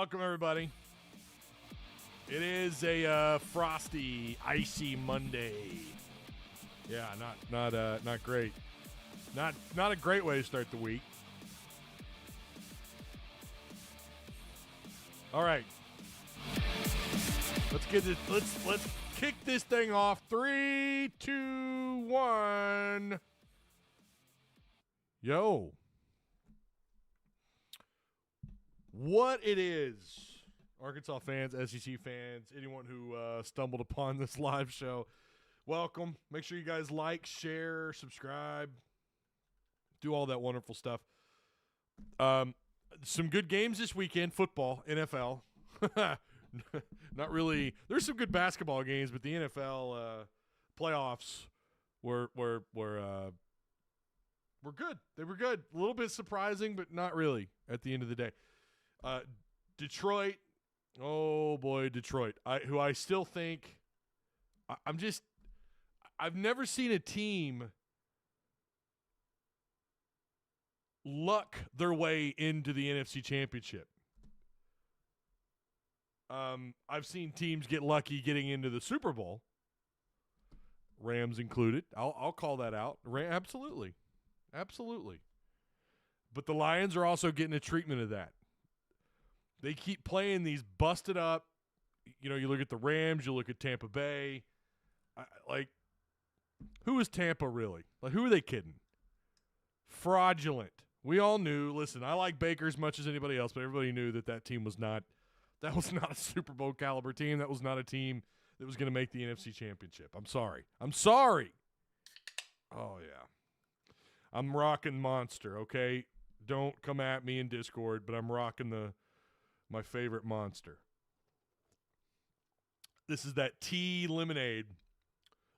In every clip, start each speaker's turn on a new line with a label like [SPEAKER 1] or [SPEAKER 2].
[SPEAKER 1] Welcome, everybody. It is a frosty, icy Monday. Yeah, not great. Not a great way to start the week. All right, let's get this. Let's kick this thing off. 3, 2, 1. Yo. What it is, Arkansas fans, SEC fans, anyone who stumbled upon this live show, welcome. Make sure you guys like, share, subscribe, do all that wonderful stuff. Some good games this weekend, football, NFL. Not really. There's some good basketball games, but the NFL playoffs were good. They were good. A little bit surprising, but not really at the end of the day. Detroit, oh boy, Detroit. Who I still think, I've never seen a team luck their way into the NFC Championship. I've seen teams get lucky getting into the Super Bowl, Rams included. I'll call that out. Absolutely. But the Lions are also getting a treatment of that. They keep playing these busted up, you look at the Rams, you look at Tampa Bay. Who is Tampa really? Who are they kidding? Fraudulent. We all knew. Listen, I like Baker as much as anybody else, but everybody knew that team was not – that was not a Super Bowl caliber team. That was not a team that was going to make the NFC Championship. I'm sorry. Oh, yeah. I'm rocking Monster, okay? Don't come at me in Discord, but I'm rocking my favorite Monster. This is that tea lemonade.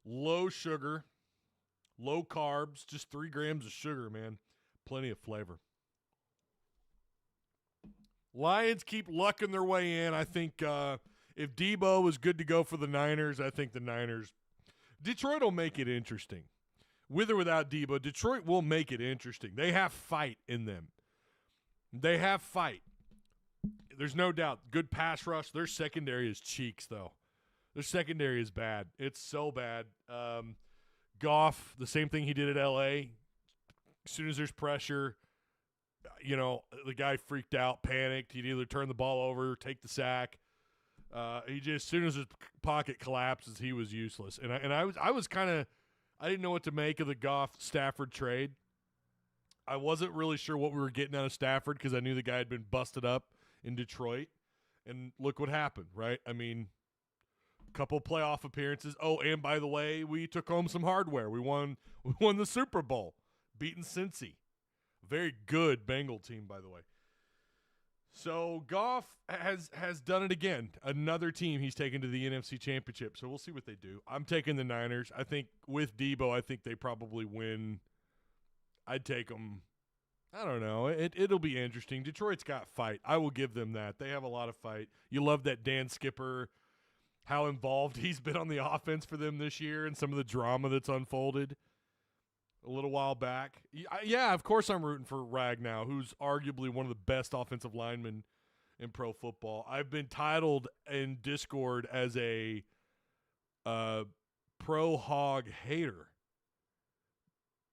[SPEAKER 1] Low sugar, low carbs, just 3 grams of sugar, man. Plenty of flavor. Lions keep lucking their way in. I think if Debo is good to go for the Niners, I think the Niners – Detroit will make it interesting. With or without Debo, Detroit will make it interesting. They have fight in them. They have fight. There's no doubt. Good pass rush. Their secondary is cheeks, though. Their secondary is bad. It's so bad. Goff, the same thing he did at L.A. As soon as there's pressure, the guy freaked out, panicked. He'd either turn the ball over or take the sack. As soon as his pocket collapses, he was useless. And I was kind of – I didn't know what to make of the Goff-Stafford trade. I wasn't really sure what we were getting out of Stafford because I knew the guy had been busted up in Detroit. And look what happened, right? I mean, a couple playoff appearances. Oh, and by the way, we took home some hardware. We won the Super Bowl, beating Cincy. Very good Bengal team, by the way. So Goff has done it again. Another team he's taken to the NFC Championship. So we'll see what they do. I'm taking the Niners. I think with Debo, I think they probably win. I'd take them. I don't know. It'll be interesting. Detroit's got fight. I will give them that. They have a lot of fight. You love that Dan Skipper, how involved he's been on the offense for them this year and some of the drama that's unfolded a little while back. Yeah, of course I'm rooting for Ragnow, who's arguably one of the best offensive linemen in pro football. I've been titled in Discord as a pro hog hater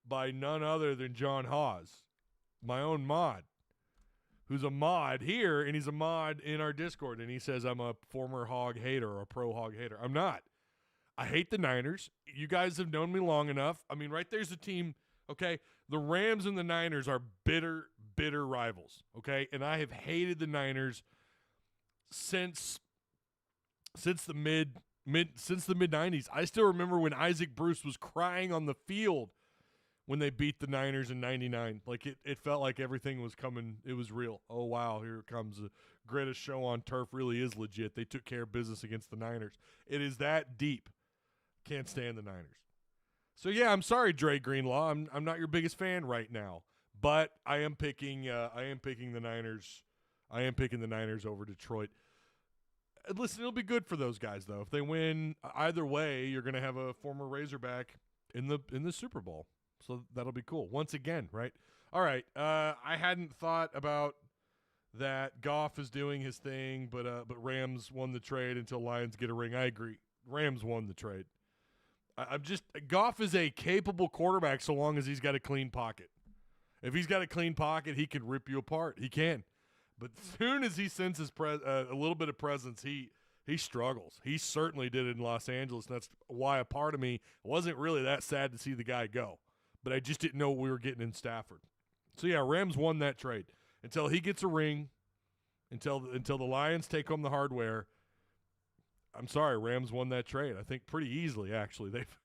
[SPEAKER 1] by none other than John Hawes, my own mod, who's a mod here, and he's a mod in our Discord, and he says I'm a former hog hater or a pro hog hater. I'm not. I hate the Niners. You guys have known me long enough. I mean, right there's a team, okay? The Rams and the Niners are bitter, bitter rivals, okay? And I have hated the Niners since the mid 90s. I still remember when Isaac Bruce was crying on the field when they beat the Niners in 99. Like, it felt like everything was coming. It was real. Oh, wow, here it comes. The greatest show on turf really is legit. They took care of business against the Niners. It is that deep. Can't stand the Niners. So, yeah, I'm sorry, Dre Greenlaw. I'm not your biggest fan right now. But I am picking the Niners. I am picking the Niners over Detroit. Listen, it'll be good for those guys, though. If they win either way, you're going to have a former Razorback in the Super Bowl. So that'll be cool. Once again, right? All right. I hadn't thought about that Goff is doing his thing, but Rams won the trade until Lions get a ring. I agree. Rams won the trade. Goff is a capable quarterback so long as he's got a clean pocket. If he's got a clean pocket, he can rip you apart. He can. But as soon as he senses a little bit of presence, he struggles. He certainly did it in Los Angeles, and that's why a part of me wasn't really that sad to see the guy go. But I just didn't know what we were getting in Stafford. So, yeah, Rams won that trade. Until he gets a ring, until the Lions take home the hardware, I'm sorry, Rams won that trade. I think pretty easily, actually. They've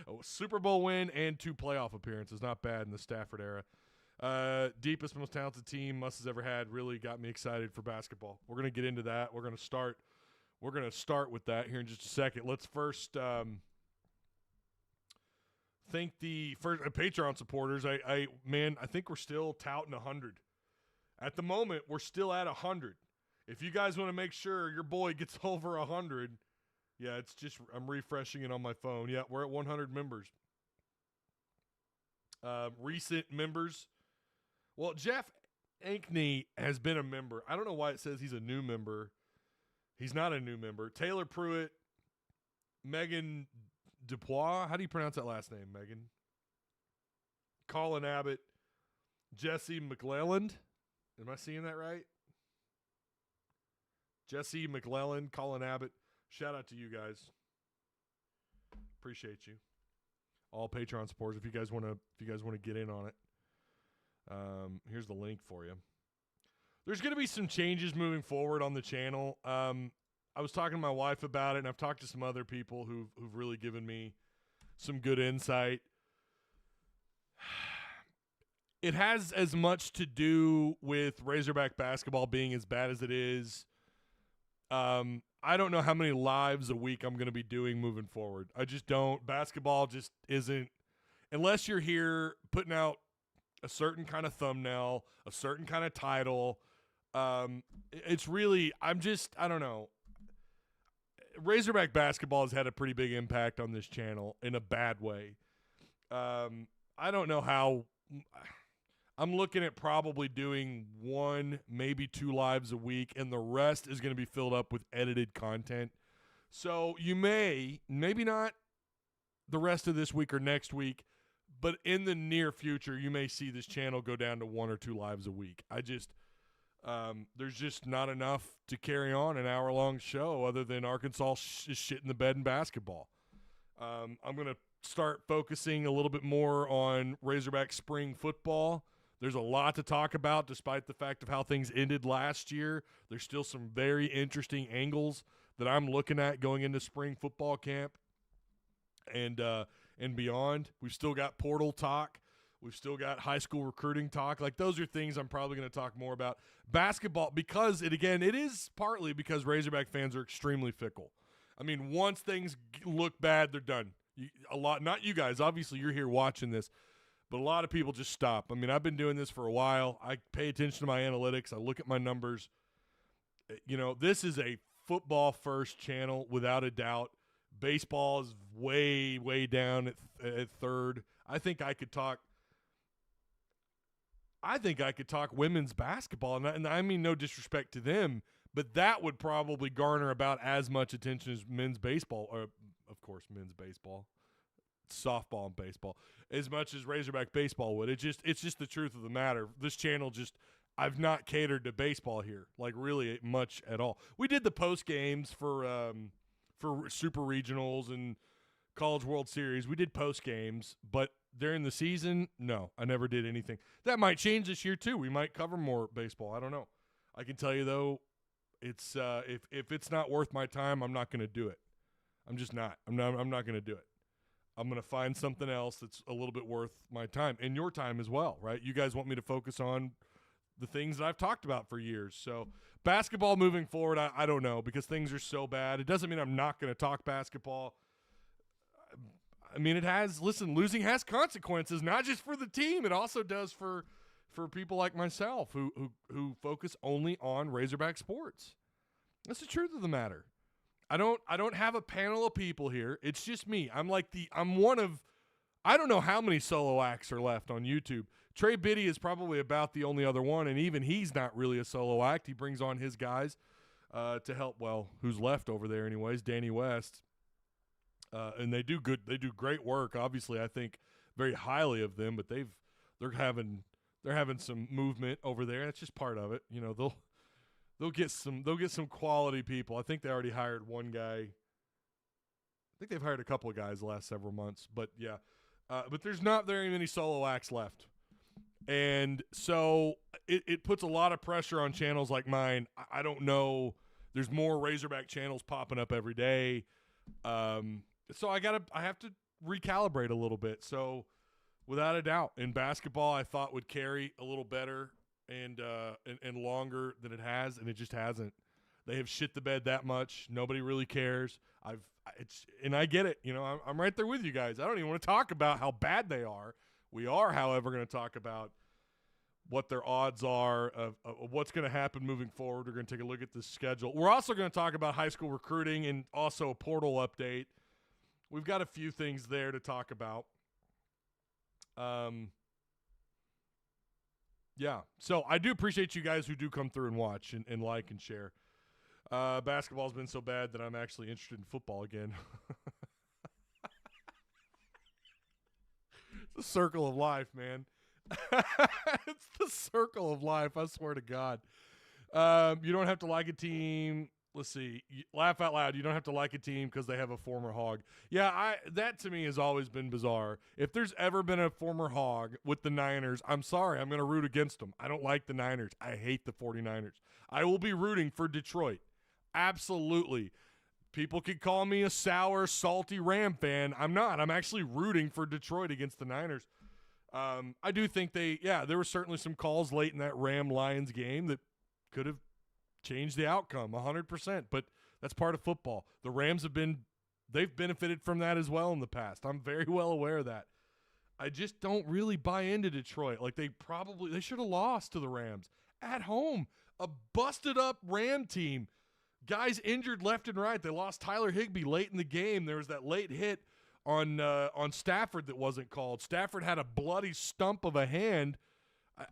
[SPEAKER 1] a Super Bowl win and 2 playoff appearances. Not bad in the Stafford era. Deepest, most talented team Muss has ever had. Really got me excited for basketball. We're going to get into that. We're going to start with that here in just a second. Let's first thank the first Patreon supporters. I think we're still touting 100. At the moment, we're still at 100. If you guys want to make sure your boy gets over 100, yeah, it's just I'm refreshing it on my phone. Yeah, we're at 100 members. Recent members. Well, Jeff Ankney has been a member. I don't know why it says he's a new member. He's not a new member. Taylor Pruitt, Megan Dupois. How do you pronounce that last name, Megan? Colin Abbott, Jesse McClelland. Am I seeing that right? Jesse McClelland, Colin Abbott. Shout out to you guys. Appreciate you. All Patreon supporters. If you guys want to get in on it, here's the link for you. There's going to be some changes moving forward on the channel. I was talking to my wife about it, and I've talked to some other people who've really given me some good insight. It has as much to do with Razorback basketball being as bad as it is. I don't know how many lives a week I'm going to be doing moving forward. I just don't. Basketball just isn't, unless you're here putting out a certain kind of thumbnail, a certain kind of title. It's really, I don't know. Razorback basketball has had a pretty big impact on this channel in a bad way. I don't know how. I'm looking at probably doing 1, maybe 2 lives a week, and the rest is going to be filled up with edited content. So you maybe not the rest of this week or next week, but in the near future, you may see this channel go down to 1 or 2 lives a week. There's just not enough to carry on an hour-long show other than Arkansas is shit in the bed in basketball. I'm going to start focusing a little bit more on Razorback spring football. There's a lot to talk about despite the fact of how things ended last year. There's still some very interesting angles that I'm looking at going into spring football camp and beyond. We've still got portal talk. We've still got high school recruiting talk. Like, those are things I'm probably going to talk more about. Basketball, because it is partly because Razorback fans are extremely fickle. I mean, once things look bad, they're done. Not you guys. Obviously, you're here watching this. But a lot of people just stop. I mean, I've been doing this for a while. I pay attention to my analytics. I look at my numbers. You know, this is a football-first channel without a doubt. Baseball is way, way down at third. I think I could talk women's basketball, and I mean no disrespect to them, but that would probably garner about as much attention as men's baseball, or of course men's baseball, softball and baseball, as much as Razorback baseball would. It's just the truth of the matter. This channel I've not catered to baseball here, like really much at all. We did the post games for super regionals and College World Series. We did post games, but during the season, no, I never did anything. That might change this year too. We might cover more baseball. I don't know. I can tell you though, it's if it's not worth my time, I'm not going to do it. I'm just not. I'm not going to do it. I'm going to find something else that's a little bit worth my time and your time as well, right? You guys want me to focus on the things that I've talked about for years. So basketball moving forward, I don't know, because things are so bad. It doesn't mean I'm not going to talk basketball. I mean, losing has consequences, not just for the team. It also does for people like myself who focus only on Razorback sports. That's the truth of the matter. I don't have a panel of people here. It's just me. I'm one of I don't know how many solo acts are left on YouTube. Trey Biddy is probably about the only other one, and even he's not really a solo act. He brings on his guys to help. Well, who's left over there, anyways? Danny West, and they do good. They do great work. Obviously, I think very highly of them, but they're having some movement over there. That's just part of it. You know, they'll get some quality people. I think they already hired one guy. I think they've hired a couple of guys the last several months, but yeah. But there's not very many solo acts left. And so it puts a lot of pressure on channels like mine. I don't know. There's more Razorback channels popping up every day. So I have to recalibrate a little bit. So without a doubt, in basketball, I thought would carry a little better and longer than it has, and it just hasn't. They have shit the bed that much. Nobody really cares. And I get it. You know, I'm right there with you guys. I don't even want to talk about how bad they are. We are, however, going to talk about what their odds are of what's going to happen moving forward. We're going to take a look at the schedule. We're also going to talk about high school recruiting and also a portal update. We've got a few things there to talk about. Yeah. So I do appreciate you guys who do come through and watch and like and share. Basketball's been so bad that I'm actually interested in football again. It's the circle of life, man. It's the circle of life, I swear to God. You don't have to like a team. Let's see. Laugh out loud. You don't have to like a team because they have a former Hog. Yeah, that to me has always been bizarre. If there's ever been a former Hog with the Niners, I'm sorry. I'm going to root against them. I don't like the Niners. I hate the 49ers. I will be rooting for Detroit. Absolutely. People could call me a sour, salty Ram fan. I'm not. I'm actually rooting for Detroit against the Niners. I do think there were certainly some calls late in that Ram-Lions game that could have changed the outcome 100%, but that's part of football. The Rams they've benefited from that as well in the past. I'm very well aware of that. I just don't really buy into Detroit. Like they should have lost to the Rams at home. A busted up Ram team. Guys injured left and right. They lost Tyler Higbee late in the game. There was that late hit on Stafford that wasn't called. Stafford had a bloody stump of a hand.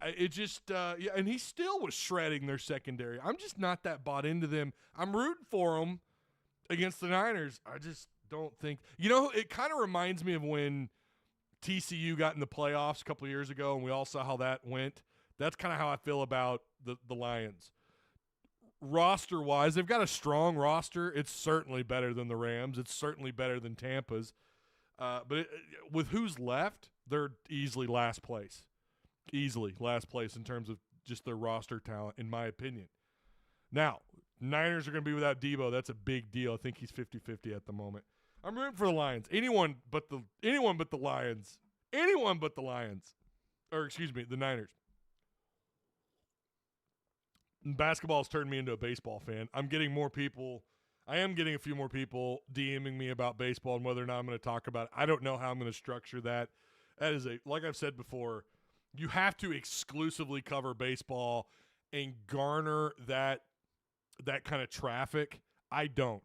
[SPEAKER 1] And he still was shredding their secondary. I'm just not that bought into them. I'm rooting for them against the Niners. I just don't think. You know, it kind of reminds me of when TCU got in the playoffs a couple of years ago, and we all saw how that went. That's kind of how I feel about the Lions. Roster-wise, they've got a strong roster. It's certainly better than the Rams. It's certainly better than Tampa's. But with who's left, they're easily last place. Easily last place in terms of just their roster talent, in my opinion. Now, Niners are going to be without Debo. That's a big deal. I think he's 50-50 at the moment. I'm rooting for the Lions. Anyone but the Lions. Anyone but the Lions. Or, excuse me, the Niners. Basketball has turned me into a baseball fan. I am getting a few more people DMing me about baseball and whether or not I'm going to talk about it. I don't know how I'm going to structure that. That is like I've said before, you have to exclusively cover baseball and garner that kind of traffic. I don't.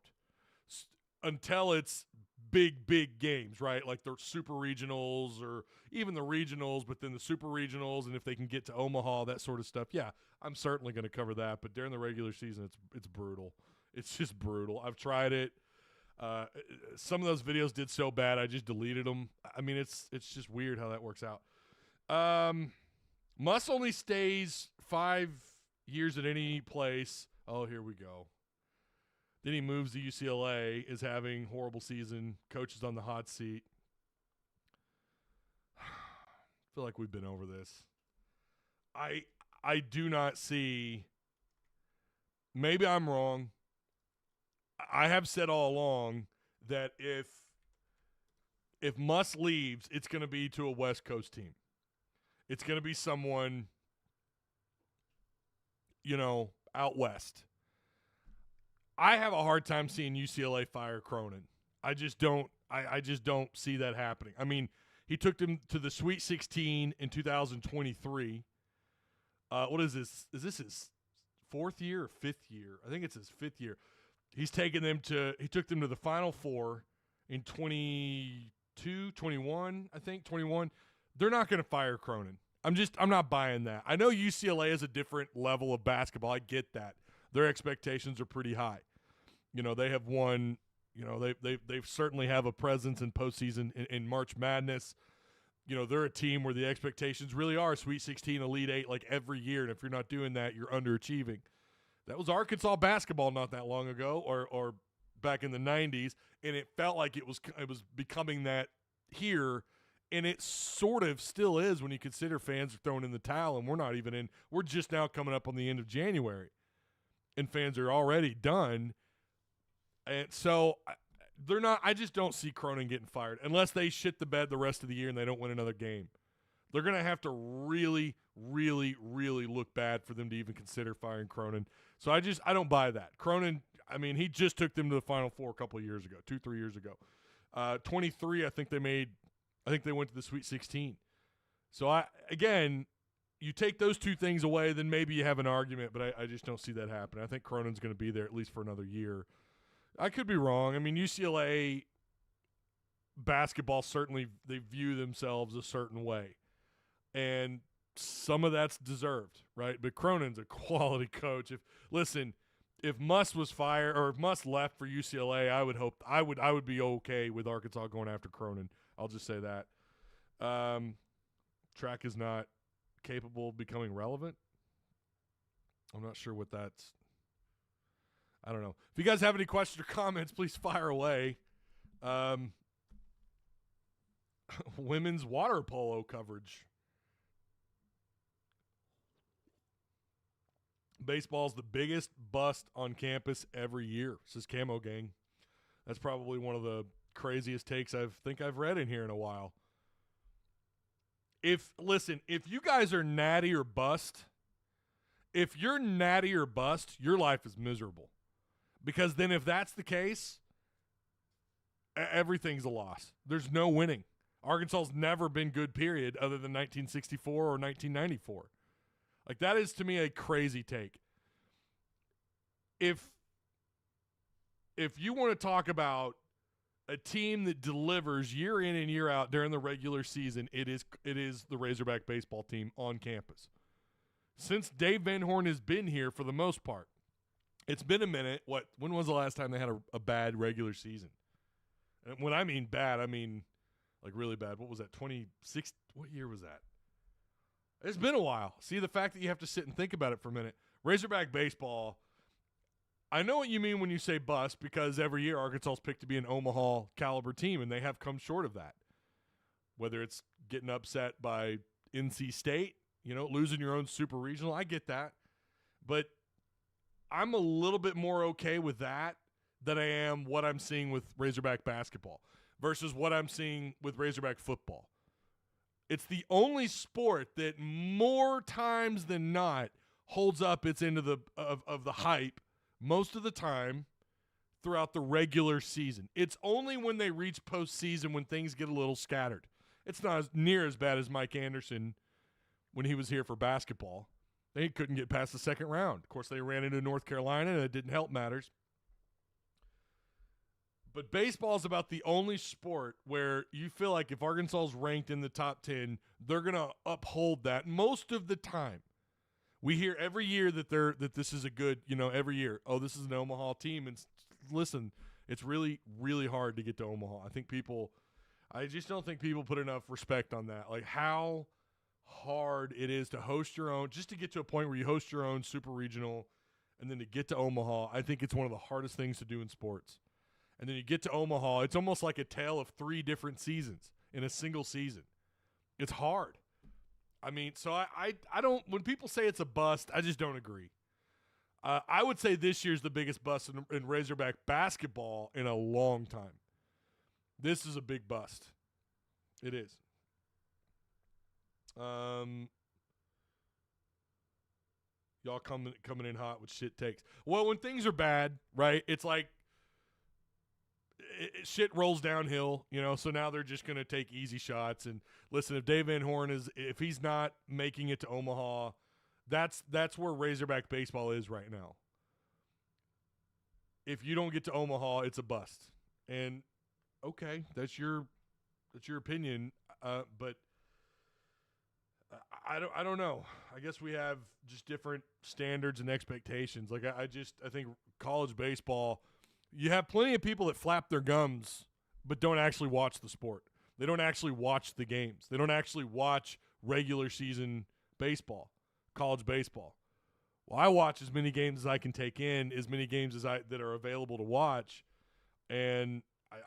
[SPEAKER 1] Until it's big games, right? Like the super regionals or even the regionals, but then the super regionals, and if they can get to Omaha, that sort of stuff. Yeah, I'm certainly going to cover that, but during the regular season, it's brutal. It's just brutal. I've tried it. Some of those videos did so bad, I just deleted them. I mean, it's just weird how that works out. Muss only stays 5 years at any place. Oh, here we go. Then he moves to UCLA, is having horrible season, coaches on the hot seat. I feel like we've been over this. I do not see. Maybe I'm wrong. I have said all along that if Muss leaves, it's going to be to a West Coast team. It's going to be someone, out west. I have a hard time seeing UCLA fire Cronin. I just don't see that happening. I mean, he took them to the Sweet 16 in 2023. What is this? Is this his fourth year or fifth year? I think it's his fifth year. He took them to the Final Four in 20 21, I think, 21. They're not going to fire Cronin. I'm not buying that. I know UCLA is a different level of basketball. I get that. Their expectations are pretty high. They have won, they certainly have a presence in postseason in March Madness. They're a team where the expectations really are Sweet 16, Elite 8 like every year. And if you're not doing that, you're underachieving. That was Arkansas basketball not that long ago or back in the 90s, and it felt like it was becoming that here, and it sort of still is when you consider fans are throwing in the towel, and we're just now coming up on the end of January, and fans are already done. And so they're not. I just don't see Cronin getting fired unless they shit the bed the rest of the year and they don't win another game. They're going to have to really, really, really look bad for them to even consider firing Cronin. So I don't buy that. Cronin, he just took them to the Final Four a couple of years ago, 2-3 years ago. 23, I think they went to the Sweet 16. So you take those two things away, then maybe you have an argument, but I just don't see that happen. I think Cronin's going to be there at least for another year. I could be wrong. UCLA basketball, certainly they view themselves a certain way. And some of that's deserved, right? But Cronin's a quality coach. If Muss was fired or if Muss left for UCLA, I would be okay with Arkansas going after Cronin. I'll just say that. Track is not capable of becoming relevant. I'm not sure what that's. I don't know. If you guys have any questions or comments, please fire away. Women's water polo coverage. Baseball's the biggest bust on campus every year, says Camo Gang. That's probably one of the craziest takes I've read in here in a while. If you guys are natty or bust, if you're natty or bust, your life is miserable. Because then if that's the case, everything's a loss. There's no winning. Arkansas's never been good, period, other than 1964 or 1994. Like, that is, to me, a crazy take. If you want to talk about a team that delivers year in and year out during the regular season, it is the Razorback baseball team on campus. Since Dave Van Horn has been here for the most part, it's been a minute. When was the last time they had a bad regular season? And when I mean bad, I mean like really bad. What was that, 26? What year was that? It's been a while. See, the fact that you have to sit and think about it for a minute. Razorback baseball, I know what you mean when you say bust, because every year Arkansas's picked to be an Omaha caliber team, and they have come short of that. Whether it's getting upset by NC State, losing your own super regional, I get that. But I'm a little bit more okay with that than I am what I'm seeing with Razorback basketball versus what I'm seeing with Razorback football. It's the only sport that more times than not holds up its end of the hype most of the time throughout the regular season. It's only when they reach postseason when things get a little scattered. It's not near as bad as Mike Anderson when he was here for basketball. They couldn't get past the second round. Of course, they ran into North Carolina, and it didn't help matters. But baseball is about the only sport where you feel like if Arkansas is ranked in the top 10, they're going to uphold that most of the time. We hear every year that this is a good, every year, oh, this is an Omaha team. And listen, it's really, really hard to get to Omaha. I just don't think people put enough respect on that. Like how hard it is to host your own, just to get to a point where you host your own super regional, and then to get to Omaha. I think it's one of the hardest things to do in sports. And then you get to Omaha, it's almost like a tale of 3 different seasons in a single season. It's hard. So I don't, when people say it's a bust, I just don't agree. I would say this year's the biggest bust in Razorback basketball in a long time. This is a big bust. It is. Y'all coming in hot with shit takes. Well, when things are bad, right, it's like shit rolls downhill, so now they're just going to take easy shots. And listen, if Dave Van Horn if he's not making it to Omaha, that's where Razorback baseball is right now. If you don't get to Omaha, it's a bust. And okay, that's your That's your opinion, but I don't know. I guess we have just different standards and expectations. Like I think college baseball, you have plenty of people that flap their gums but don't actually watch the sport. They don't actually watch the games. They don't actually watch regular season baseball, college baseball. Well, I watch as many games as I can take in, as many games as that are available to watch, and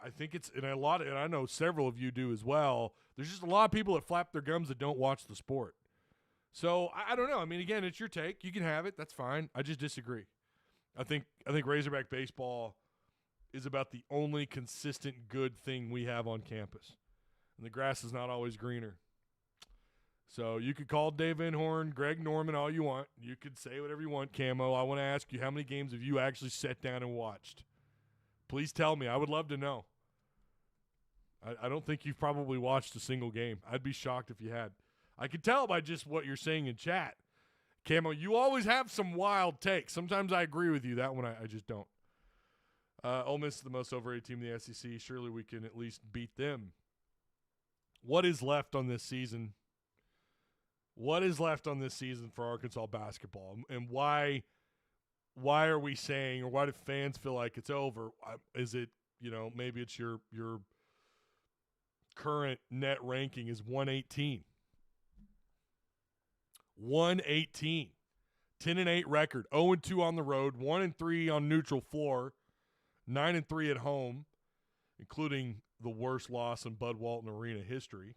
[SPEAKER 1] I think it's and I know several of you do as well. There's just a lot of people that flap their gums that don't watch the sport. So I don't know. I mean, again, it's your take. You can have it. That's fine. I just disagree. I think Razorback baseball is about the only consistent good thing we have on campus, and the grass is not always greener. So you could call Dave Van Horn, Greg Norman all you want. You could say whatever you want, Camo. I want to ask you, how many games have you actually sat down and watched? Please tell me. I would love to know. I don't think you've probably watched a single game. I'd be shocked if you had. I can tell by just what you're saying in chat. Camo, you always have some wild takes. Sometimes I agree with you. That one I just don't. Ole Miss is the most overrated team in the SEC. Surely we can at least beat them. What is left on this season? What is left on this season for Arkansas basketball? And why are we saying, or why do fans feel like it's over? Is it, maybe it's your current net ranking is 118. 118. 10-8 record. 0-2 on the road. 1-3 on neutral floor. 9-3 at home, including the worst loss in Bud Walton Arena history.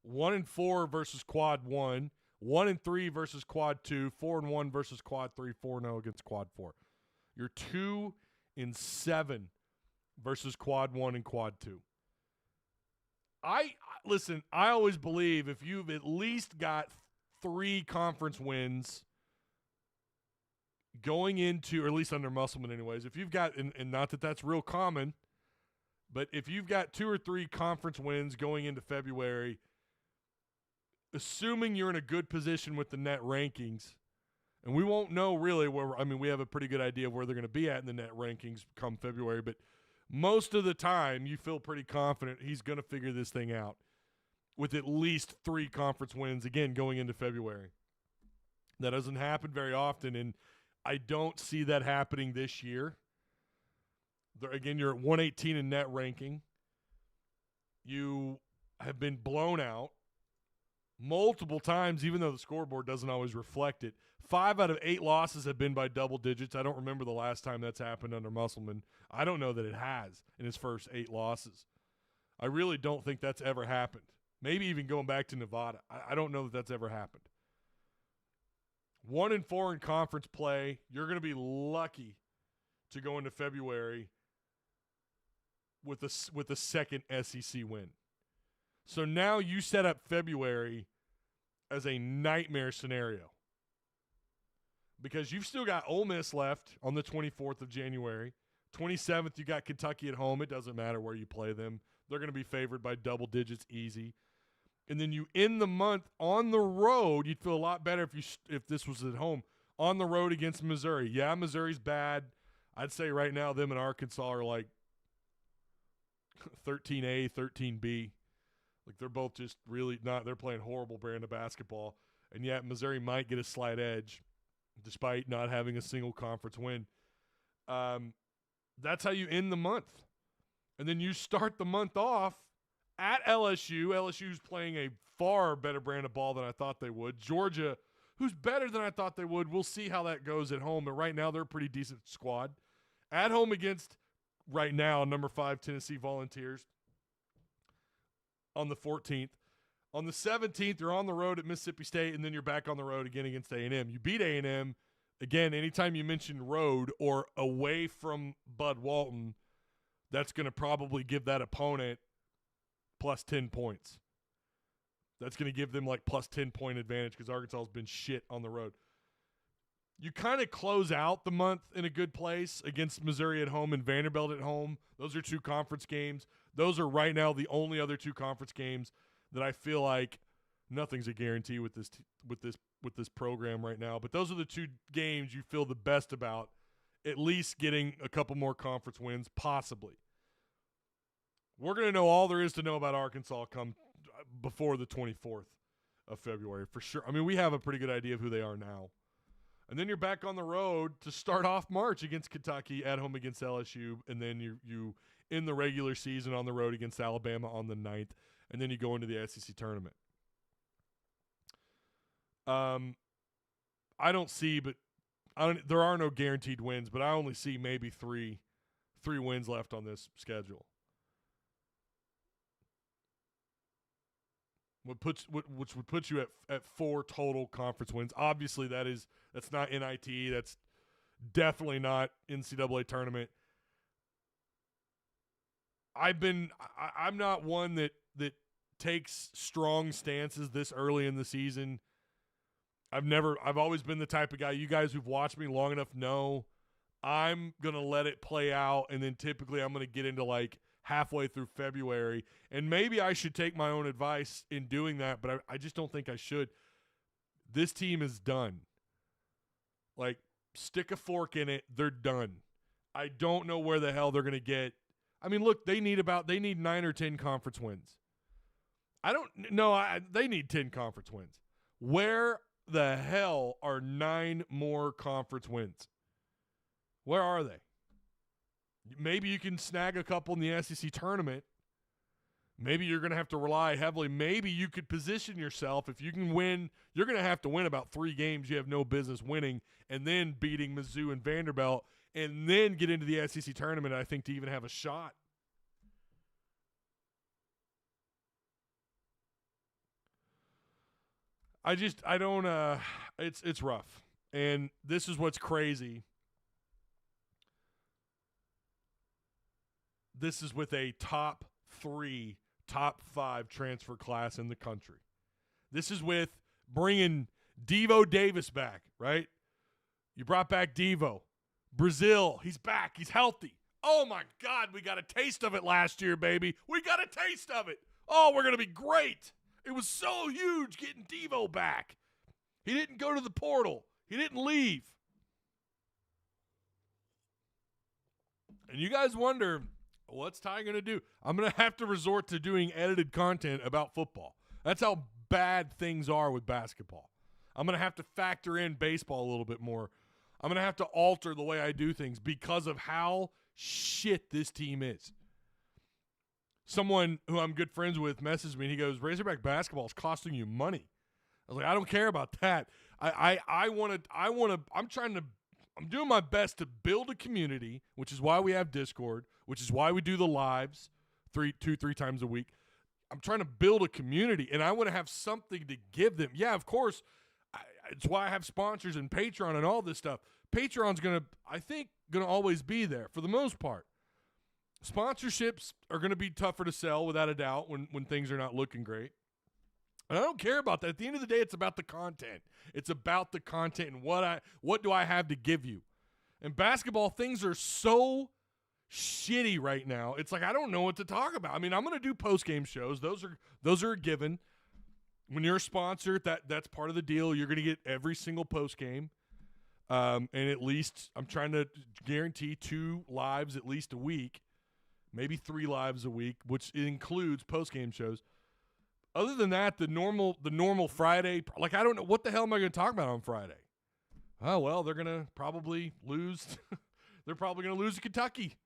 [SPEAKER 1] 1-4 versus Quad 1. 1-3 versus Quad 2. 4-1 versus Quad 3. 4-0 against Quad 4. You're 2-7 versus Quad 1 and Quad 2. Listen, I always believe if you've at least got 3 conference wins going into, or at least under Musselman anyways, if you've got, and not that that's real common, but if you've got 2 or 3 conference wins going into February, assuming you're in a good position with the net rankings, and we won't know really we have a pretty good idea of where they're going to be at in the net rankings come February, but most of the time you feel pretty confident he's going to figure this thing out with at least 3 conference wins, again, going into February. That doesn't happen very often, and I don't see that happening this year. Again, you're at 118 in net ranking. You have been blown out multiple times, even though the scoreboard doesn't always reflect it. 5 out of 8 losses have been by double digits. I don't remember the last time that's happened under Musselman. I don't know that it has in his first 8 losses. I really don't think that's ever happened. Maybe even going back to Nevada. I don't know that that's ever happened. 1-4 in conference play. You're going to be lucky to go into February with a second SEC win. So now you set up February as a nightmare scenario because you've still got Ole Miss left on the 24th of January. 27th, you got Kentucky at home. It doesn't matter where you play them. They're going to be favored by double digits easy. And then you end the month on the road. You'd feel a lot better if this was at home. On the road against Missouri. Yeah, Missouri's bad. I'd say right now them and Arkansas are like 13A, 13B. Like they're both just really not – they're playing horrible brand of basketball. And yet Missouri might get a slight edge despite not having a single conference win. That's how you end the month. And then you start the month off at LSU. LSU's playing a far better brand of ball than I thought they would. Georgia, who's better than I thought they would. We'll see how that goes at home. But right now they're a pretty decent squad. At home against, right now, number 5 Tennessee Volunteers on the 14th. On the 17th, you're on the road at Mississippi State, and then you're back on the road again against A&M. You beat A&M. Again, anytime you mention road or away from Bud Walton, that's going to probably give that opponent plus 10 points. That's going to give them like plus 10-point advantage because Arkansas has been shit on the road. You kind of close out the month in a good place against Missouri at home and Vanderbilt at home. Those are 2 conference games. Those are right now the only other 2 conference games that I feel like nothing's a guarantee with this program right now. But those are the 2 games you feel the best about, at least getting a couple more conference wins, possibly. We're going to know all there is to know about Arkansas come before the 24th of February for sure. I mean, we have a pretty good idea of who they are now. And then you're back on the road to start off March against Kentucky, at home against LSU, and then you in the regular season on the road against Alabama on the 9th, and then you go into the SEC tournament. I don't see, but there are no guaranteed wins, but I only see maybe three wins left on this schedule. Which would put you at 4 total conference wins. Obviously, that's not NIT. That's definitely not NCAA tournament. I'm not one that takes strong stances this early in the season. I've always been the type of guy, you guys who've watched me long enough know, I'm going to let it play out, and then typically I'm going to get into like halfway through February. And maybe I should take my own advice in doing that, but I just don't think I should. This team is done. Like, stick a fork in it. They're done. I don't know where the hell they're going to get. I mean, look, they need 9 or 10 conference wins. They need 10 conference wins. Where the hell are 9 more conference wins? Where are they? Maybe you can snag a couple in the SEC tournament. Maybe you're going to have to rely heavily. Maybe you could position yourself. If you can win, you're going to have to win about 3 games you have no business winning, and then beating Mizzou and Vanderbilt, and then get into the SEC tournament, I think, to even have a shot. It's rough. And this is what's crazy. This is with a top 3, top 5 transfer class in the country. This is with bringing Devo Davis back, right? You brought back Devo. Brazil, he's back. He's healthy. Oh, my God, we got a taste of it last year, baby. We got a taste of it. Oh, we're going to be great. It was so huge getting Devo back. He didn't go to the portal. He didn't leave. And you guys wonder, what's Ty going to do? I'm going to have to resort to doing edited content about football. That's how bad things are with basketball. I'm going to have to factor in baseball a little bit more. I'm going to have to alter the way I do things because of how shit this team is. Someone who I'm good friends with messaged me, and he goes, Razorback basketball is costing you money. I was like, I don't care about that. I'm doing my best to build a community, which is why we have Discord, which is why we do the lives 3 times a week. I'm trying to build a community, and I want to have something to give them. Yeah, of course, it's why I have sponsors and Patreon and all this stuff. Patreon's going to always be there for the most part. Sponsorships are going to be tougher to sell without a doubt when things are not looking great. And I don't care about that. At the end of the day, it's about the content. It's about the content and what do I have to give you. And basketball, things are so shitty right now. It's like I don't know what to talk about. I mean, I'm going to do post-game shows. Those are a given. When you're a sponsor, that's part of the deal. You're going to get every single post-game. And at least I'm trying to guarantee 2 lives at least a week, maybe 3 lives a week, which includes post-game shows. Other than that, the normal Friday, like I don't know, what the hell am I going to talk about on Friday? Oh, well, they're going to probably lose. They're probably going to lose to Kentucky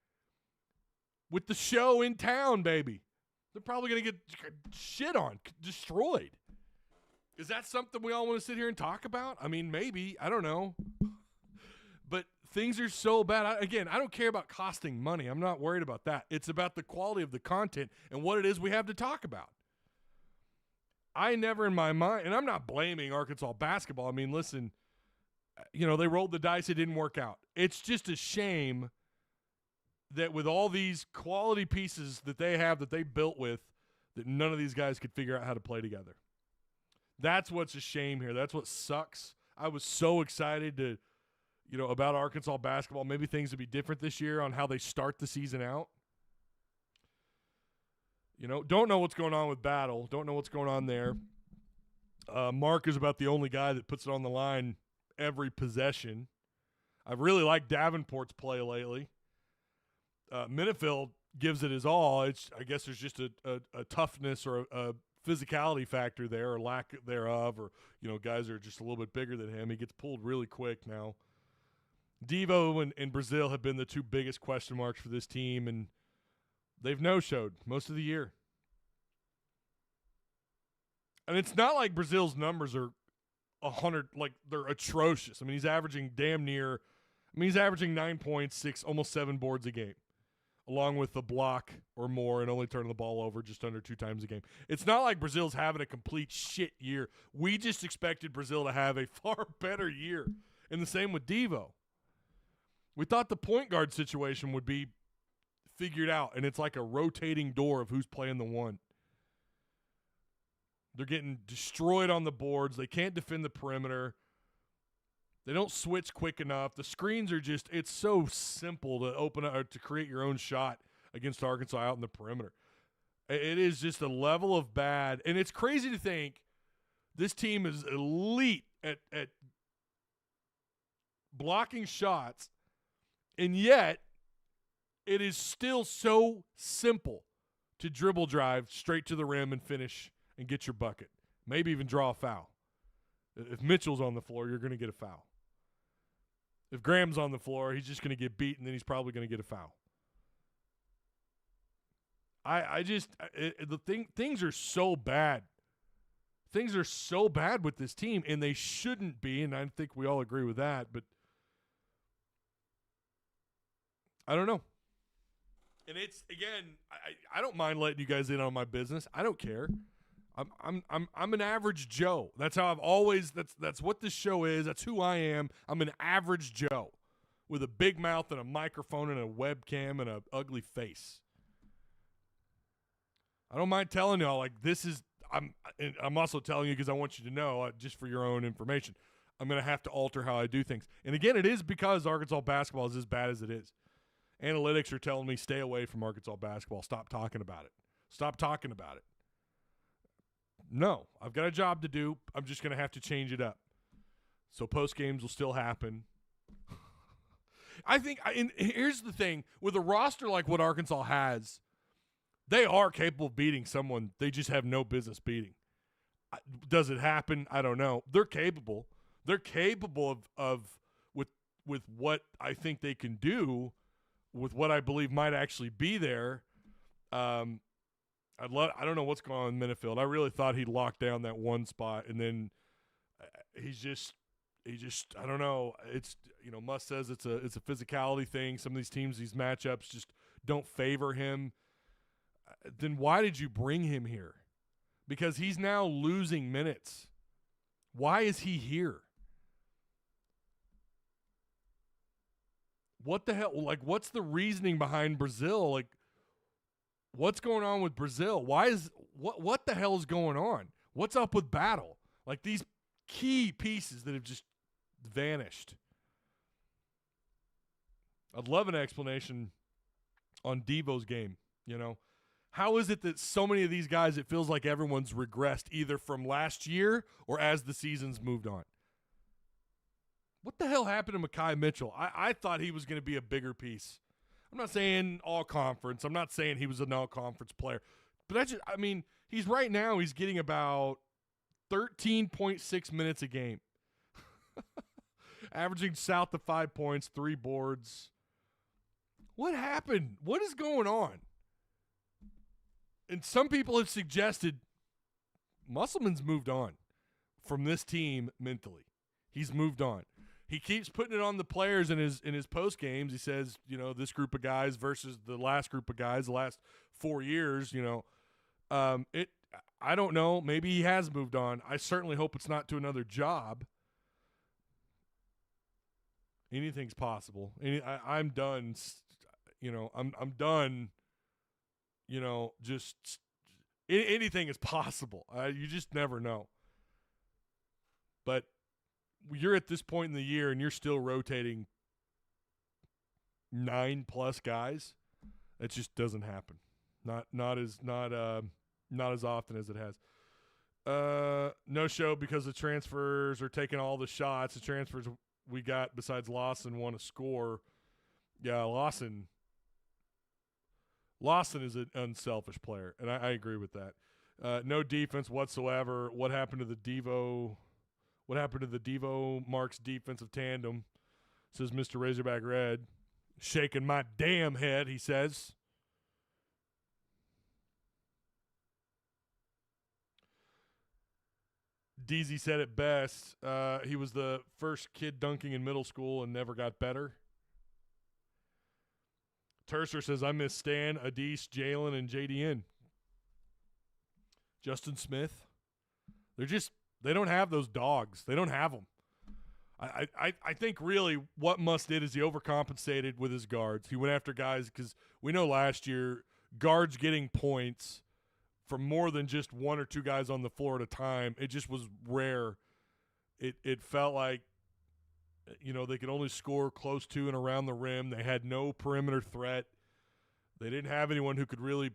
[SPEAKER 1] with the show in town, baby. They're probably going to get shit on, destroyed. Is that something we all want to sit here and talk about? I mean, maybe. I don't know. But things are so bad. I don't care about costing money. I'm not worried about that. It's about the quality of the content and what it is we have to talk about. I never in my mind, and I'm not blaming Arkansas basketball. I mean, listen, they rolled the dice. It didn't work out. It's just a shame that with all these quality pieces that they have that they built with, that none of these guys could figure out how to play together. That's what's a shame here. That's what sucks. I was so excited to, about Arkansas basketball. Maybe things would be different this year on how they start the season out. Don't know what's going on with Battle. Don't know what's going on there. Mark is about the only guy that puts it on the line every possession. I've really liked Davenport's play lately. Minifield, gives it his all. I guess there's just a toughness or a physicality factor there, or lack thereof, or guys are just a little bit bigger than him. He gets pulled really quick now. Devo and Brazil have been the two biggest question marks for this team, and they've no-showed most of the year. And it's not like Brazil's numbers are 100, like they're atrocious. I mean, he's averaging 9 points, 6, almost 7 boards a game, along with the block or more and only turning the ball over just under 2 times a game. It's not like Brazil's having a complete shit year. We just expected Brazil to have a far better year. And the same with Devo. We thought the point guard situation would be figured out, and it's like a rotating door of who's playing the one. They're getting destroyed on the boards. They can't defend the perimeter. They don't switch quick enough. The screens are just, it's so simple to open up or to create your own shot against Arkansas out in the perimeter. It is just a level of bad. And it's crazy to think this team is elite at blocking shots, and yet it is still so simple to dribble drive straight to the rim and finish and get your bucket. Maybe even draw a foul. If Mitchell's on the floor, you're going to get a foul. If Graham's on the floor, he's just going to get beat, and then he's probably going to get a foul. Things are so bad. Things are so bad with this team, and they shouldn't be, and I think we all agree with that, but I don't know. And it's, again, I don't mind letting you guys in on my business. I don't care. I'm an average Joe. That's how I've always, that's what this show is. That's who I am. I'm an average Joe with a big mouth and a microphone and a webcam and an ugly face. I don't mind telling y'all, like, this is, I'm also telling you because I want you to know, just for your own information, I'm going to have to alter how I do things. And again, it is because Arkansas basketball is as bad as it is. Analytics are telling me stay away from Arkansas basketball. Stop talking about it. Stop talking about it. No, I've got a job to do. I'm just going to have to change it up. So post games will still happen. I think, and here's the thing, with a roster like what Arkansas has, they are capable of beating someone they just have no business beating. Does it happen? I don't know. They're capable. They're capable of with what I think they can do, with what I believe might actually be there. I don't know what's going on in Minifield. I really thought he'd lock down that one spot, and then he just I don't know. It's, Muss says it's a physicality thing. Some of these teams, these matchups just don't favor him. Then why did you bring him here? Because he's now losing minutes. Why is he here? What the hell? Like, what's the reasoning behind Brazil? Like, what's going on with Brazil? What the hell is going on? What's up with Battle? Like, these key pieces that have just vanished. I'd love an explanation on Devo's game, How is it that so many of these guys, it feels like everyone's regressed either from last year or as the season's moved on? What the hell happened to Mekhi Mitchell? I thought he was going to be a bigger piece. I'm not saying all conference. I'm not saying he was an all conference player. But he's right now, he's getting about 13.6 minutes a game. Averaging south of 5 points, 3 boards. What happened? What is going on? And some people have suggested Musselman's moved on from this team mentally. He's moved on. He keeps putting it on the players in his post games. He says, this group of guys versus the last group of guys, the last 4 years, I don't know. Maybe he has moved on. I certainly hope it's not to another job. Anything's possible. I'm done. I'm done. Just anything is possible. You just never know. But you're at this point in the year and you're still rotating 9+ guys. It just doesn't happen. Not as often as it has. No show because the transfers are taking all the shots. The transfers we got besides Lawson want to score. Yeah, Lawson Lawson is an unselfish player, and I agree with that. No defense whatsoever. What happened to the Devo? What happened to the Devo Marks defensive tandem? Says Mr. Razorback Red. Shaking my damn head, he says. Deezy said it best. He was the first kid dunking in middle school and never got better. Tercer says, I miss Stan, Adise, Jalen, and JDN. Justin Smith. They don't have those dogs. They don't have them. I think really what Muss did is he overcompensated with his guards. He went after guys because we know last year guards getting points from more than just one or two guys on the floor at a time, it just was rare. It felt like, they could only score close to and around the rim. They had no perimeter threat. They didn't have anyone who could really,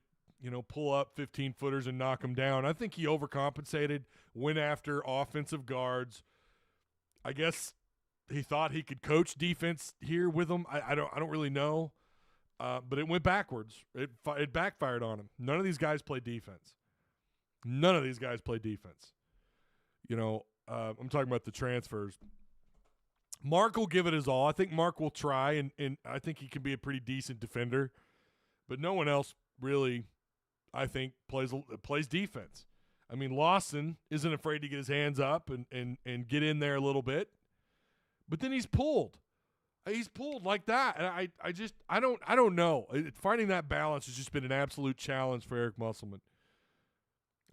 [SPEAKER 1] pull up 15-footers and knock them down. I think he overcompensated, went after offensive guards. I guess he thought he could coach defense here with them. I don't really know. But it went backwards. It backfired on him. None of these guys play defense. I'm talking about the transfers. Mark will give it his all. I think Mark will try, and I think he can be a pretty decent defender. But no one else really, I think, plays defense. I mean, Lawson isn't afraid to get his hands up and get in there a little bit. But then he's pulled. He's pulled like that, and I don't know. Finding that balance has just been an absolute challenge for Eric Musselman.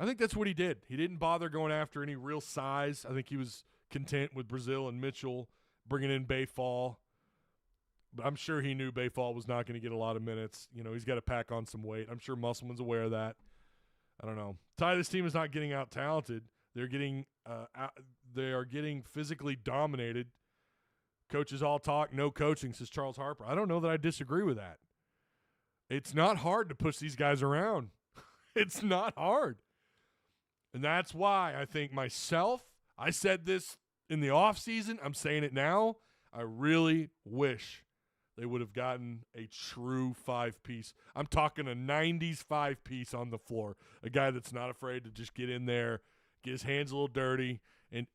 [SPEAKER 1] I think that's what he did. He didn't bother going after any real size. I think he was content with Brazil and Mitchell bringing in Bayfall. But I'm sure he knew Bayfall was not going to get a lot of minutes. He's got to pack on some weight. I'm sure Musselman's aware of that. I don't know. Ty, this team is not getting out talented. They are getting physically dominated. Coaches all talk, no coaching, says Charles Harper. I don't know that I disagree with that. It's not hard to push these guys around. It's not hard. And that's why I think I said this in the offseason. I'm saying it now. I really wish they would have gotten a true five-piece. I'm talking a 90s five-piece on the floor. A guy that's not afraid to just get in there, get his hands a little dirty, and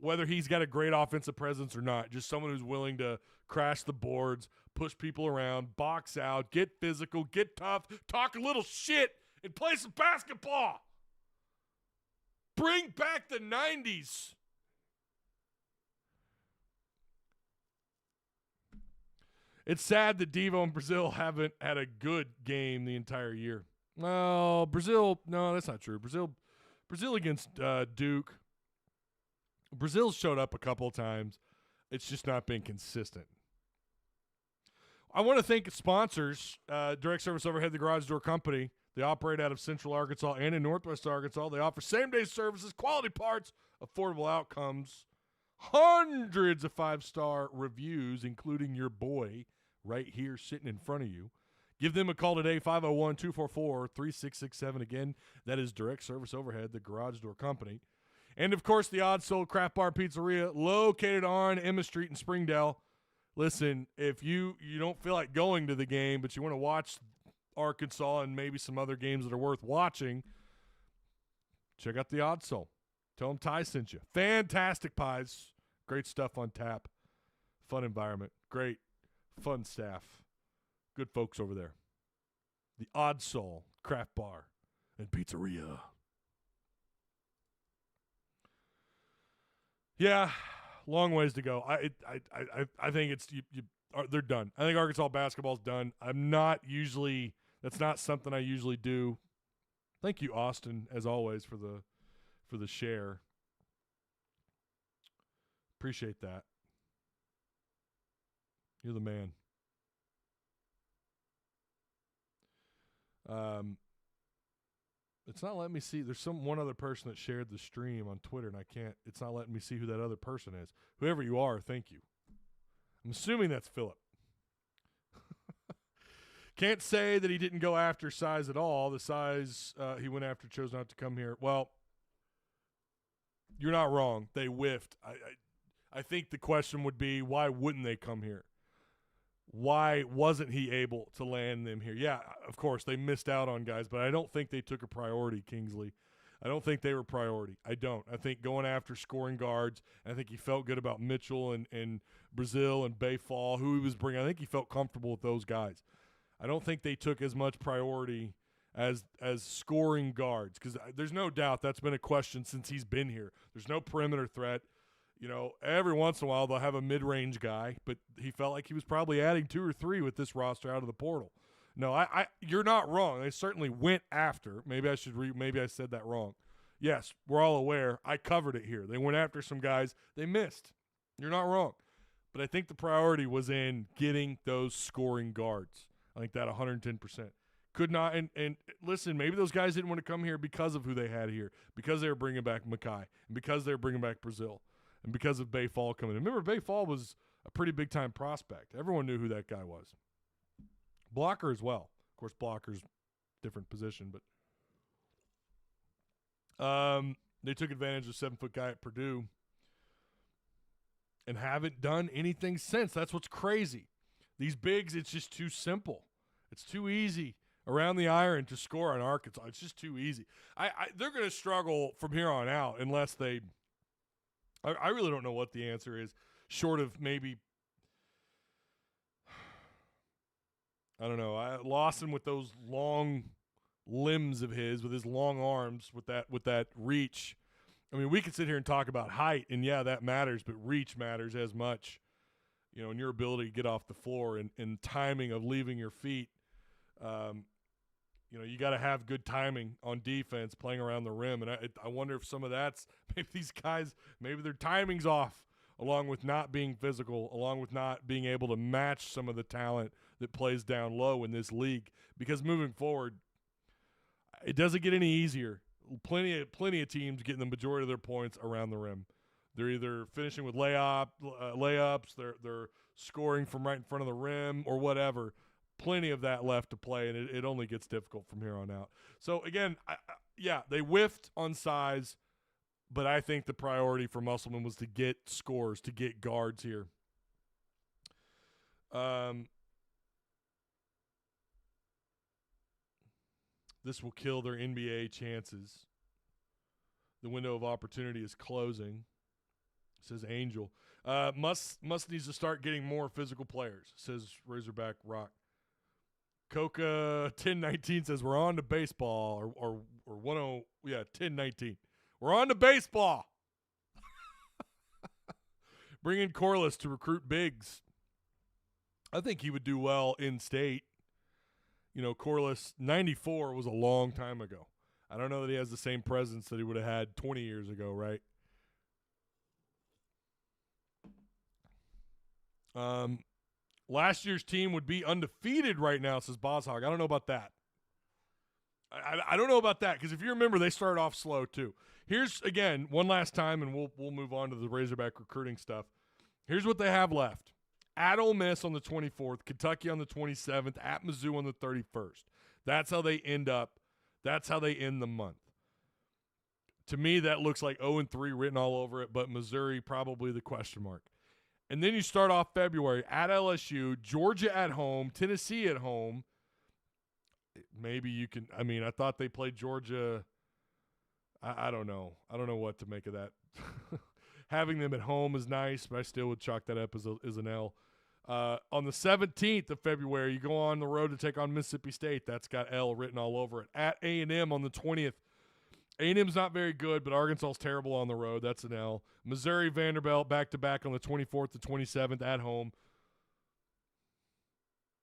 [SPEAKER 1] whether he's got a great offensive presence or not, just someone who's willing to crash the boards, push people around, box out, get physical, get tough, talk a little shit, and play some basketball. Bring back the 90s. It's sad that Devo and Brazil haven't had a good game the entire year. Well, Brazil, no, that's not true. Brazil against Duke. Brazil's showed up a couple of times. It's just not been consistent. I want to thank sponsors, Direct Service Overhead, the Garage Door Company. They operate out of Central Arkansas and in Northwest Arkansas. They offer same-day services, quality parts, affordable outcomes, hundreds of five-star reviews, including your boy right here sitting in front of you. Give them a call today, 501-244-3667. Again, that is Direct Service Overhead, the Garage Door Company. And, of course, the Odd Soul Craft Bar Pizzeria, located on Emma Street in Springdale. Listen, if you don't feel like going to the game, but you want to watch Arkansas and maybe some other games that are worth watching, check out the Odd Soul. Tell them Ty sent you. Fantastic pies. Great stuff on tap. Fun environment. Great, fun staff. Good folks over there. The Odd Soul Craft Bar and Pizzeria. Yeah, long ways to go. I think they're done. I think Arkansas basketball's done. That's not something I usually do. Thank you, Austin, as always, for the share. Appreciate that. You're the man. It's not letting me see. There's one other person that shared the stream on Twitter, and it's not letting me see who that other person is. Whoever you are, thank you. I'm assuming that's Philip. Can't say that he didn't go after size at all. The size he went after chose not to come here. Well, you're not wrong. They whiffed. I think the question would be, why wouldn't they come here? why wasn't he able to land them here? Yeah, of course, they missed out on guys, but I don't think they took a priority, Kingsley. I don't think they were priority. I don't. I think going after scoring guards, I think he felt good about Mitchell and Brazil and Bayfall, who he was bringing. I think he felt comfortable with those guys. I don't think they took as much priority as scoring guards, because there's no doubt that's been a question since he's been here. There's no perimeter threat. You know, every once in a while they'll have a mid-range guy, but he felt like he was probably adding 2 or 3 with this roster out of the portal. No, you're not wrong. They certainly went after. Maybe I said that wrong. Yes, we're all aware. I covered it here. They went after some guys. They missed. You're not wrong. But I think the priority was in getting those scoring guards. I think that 110%. Could not, and listen, maybe those guys didn't want to come here because of who they had here, because they were bringing back Mackay, and because they were bringing back Brazil, and because of Bayfall coming in. Remember, Bayfall was a pretty big-time prospect. Everyone knew who that guy was. Blocker as well. Of course, blocker's different position, but they took advantage of a 7-foot guy at Purdue and haven't done anything since. That's what's crazy. These bigs, it's just too simple. It's too easy around the iron to score on Arkansas. It's just too easy. They're going to struggle from here on out unless they – I really don't know what the answer is, short of maybe – I don't know. Lawson with those long limbs of his, with his long arms, with that reach. I mean, we could sit here and talk about height, and yeah, that matters, but reach matters as much. You know, and your ability to get off the floor and timing of leaving your feet. You know, you got to have good timing on defense playing around the rim. And I wonder if some of that's maybe these guys, maybe their timing's off, along with not being physical, along with not being able to match some of the talent that plays down low in this league. Because moving forward, it doesn't get any easier. Plenty of teams getting the majority of their points around the rim. They're either finishing with layups, they're scoring from right in front of the rim or whatever. Plenty of that left to play, and it only gets difficult from here on out. So, again, they whiffed on size, but I think the priority for Musselman was to get scores, to get guards here. This will kill their NBA chances. The window of opportunity is closing, says Angel. Must needs to start getting more physical players, says Razorback Rock. Coca 1019 says we're on to baseball, or 1019. We're on to baseball. Bring in Corliss to recruit bigs. I think he would do well in state. You know, Corliss 94 was a long time ago. I don't know that he has the same presence that he would have had 20 years ago, right? Last year's team would be undefeated right now, says Boshog. I don't know about that. I don't know about that, because if you remember, they started off slow too. Here's, again, one last time, and we'll move on to the Razorback recruiting stuff. Here's what they have left. At Ole Miss on the 24th, Kentucky on the 27th, at Mizzou on the 31st. That's how they end up. That's how they end the month. To me, that looks like 0-3 written all over it, but Missouri probably the question mark. And then you start off February at LSU, Georgia at home, Tennessee at home. Maybe you can – I mean, I thought they played Georgia. I don't know. I don't know what to make of that. Having them at home is nice, but I still would chalk that up as an L. On the 17th of February, you go on the road to take on Mississippi State. That's got L written all over it. At A&M on the 20th. A&M's not very good, but Arkansas's terrible on the road. That's an L. Missouri, Vanderbilt, back-to-back on the 24th to 27th at home.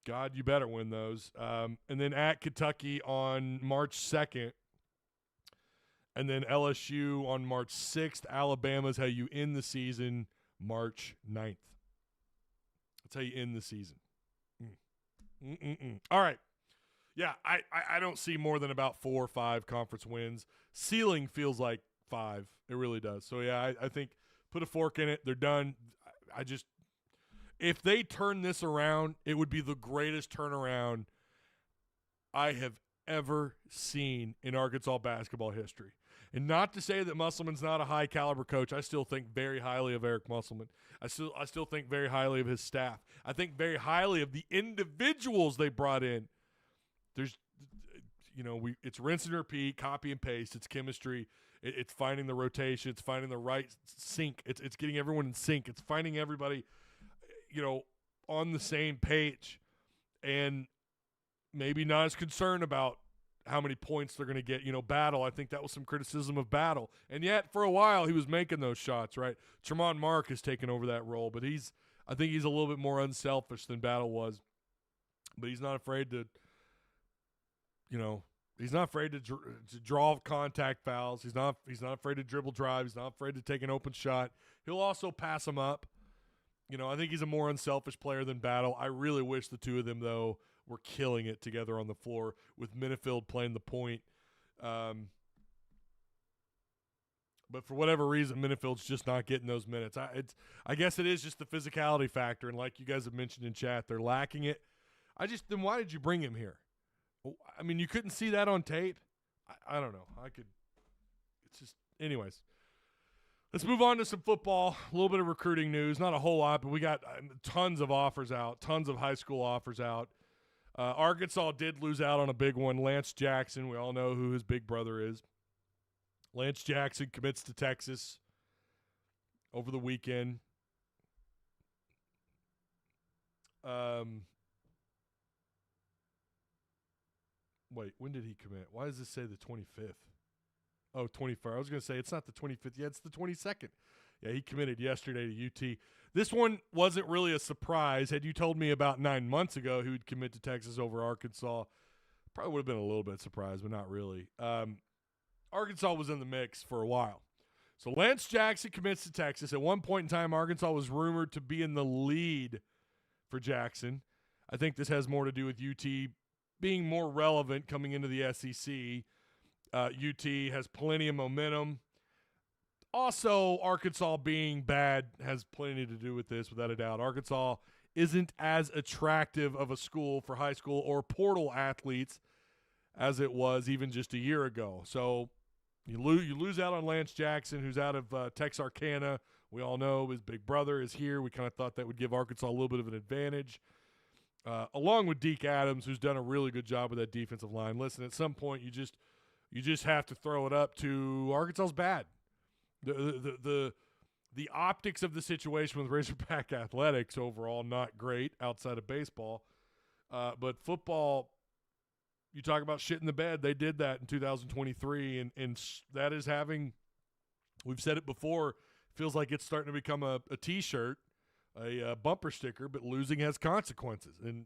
[SPEAKER 1] God, you better win those. And then at Kentucky on March 2nd. And then LSU on March 6th. Alabama's how you end the season March 9th. That's how you end the season. All right. Yeah, I don't see more than about 4 or 5 conference wins. Ceiling feels like 5. It really does. So, yeah, I think put a fork in it. They're done. If they turn this around, it would be the greatest turnaround I have ever seen in Arkansas basketball history. And not to say that Musselman's not a high caliber coach. I still think very highly of Eric Musselman. I still think very highly of his staff. I think very highly of the individuals they brought in. There's, it's rinse and repeat, copy and paste. It's chemistry. It's finding the rotation. It's finding the right sync. It's getting everyone in sync. It's finding everybody, on the same page, and maybe not as concerned about how many points they're going to get. Battle, I think that was some criticism of Battle. And yet, for a while, he was making those shots, right? Tremont Mark has taken over that role, but I think he's a little bit more unselfish than Battle was. But he's not afraid to, he's not afraid to draw contact fouls. He's not afraid to dribble drive. He's not afraid to take an open shot. He'll also pass them up. I think he's a more unselfish player than Battle. I really wish the two of them, though, were killing it together on the floor with Minifield playing the point. But for whatever reason, Minifield's just not getting those minutes. I guess it is just the physicality factor, and like you guys have mentioned in chat, they're lacking it. Then why did you bring him here? I mean, you couldn't see that on tape? I don't know. It's just – anyways. Let's move on to some football, a little bit of recruiting news. Not a whole lot, but we got tons of offers out, tons of high school offers out. Arkansas did lose out on a big one. Lance Jackson, we all know who his big brother is. Lance Jackson commits to Texas over the weekend. Wait, when did he commit? Why does this say the 25th? Oh, 24th. I was going to say it's not the 25th. Yeah, it's the 22nd. Yeah, he committed yesterday to UT. This one wasn't really a surprise. Had you told me about 9 months ago he would commit to Texas over Arkansas, probably would have been a little bit surprised, but not really. Arkansas was in the mix for a while. So Lance Jackson commits to Texas. At one point in time, Arkansas was rumored to be in the lead for Jackson. I think this has more to do with UT being more relevant coming into the SEC. UT has plenty of momentum. Also, Arkansas being bad has plenty to do with this, without a doubt. Arkansas isn't as attractive of a school for high school or portal athletes as it was even just a year ago. So you lose out on Lance Jackson, who's out of Texarkana. We all know his big brother is here. We kind of thought that would give Arkansas a little bit of an advantage. Along with Deke Adams, who's done a really good job with that defensive line. Listen, at some point you just have to throw it up to Arkansas's bad. The optics of the situation with Razorback athletics overall not great outside of baseball, but football. You talk about shit in the bed. They did that in 2023, and that is having. We've said it before. Feels like it's starting to become a T-shirt, a bumper sticker. But losing has consequences, and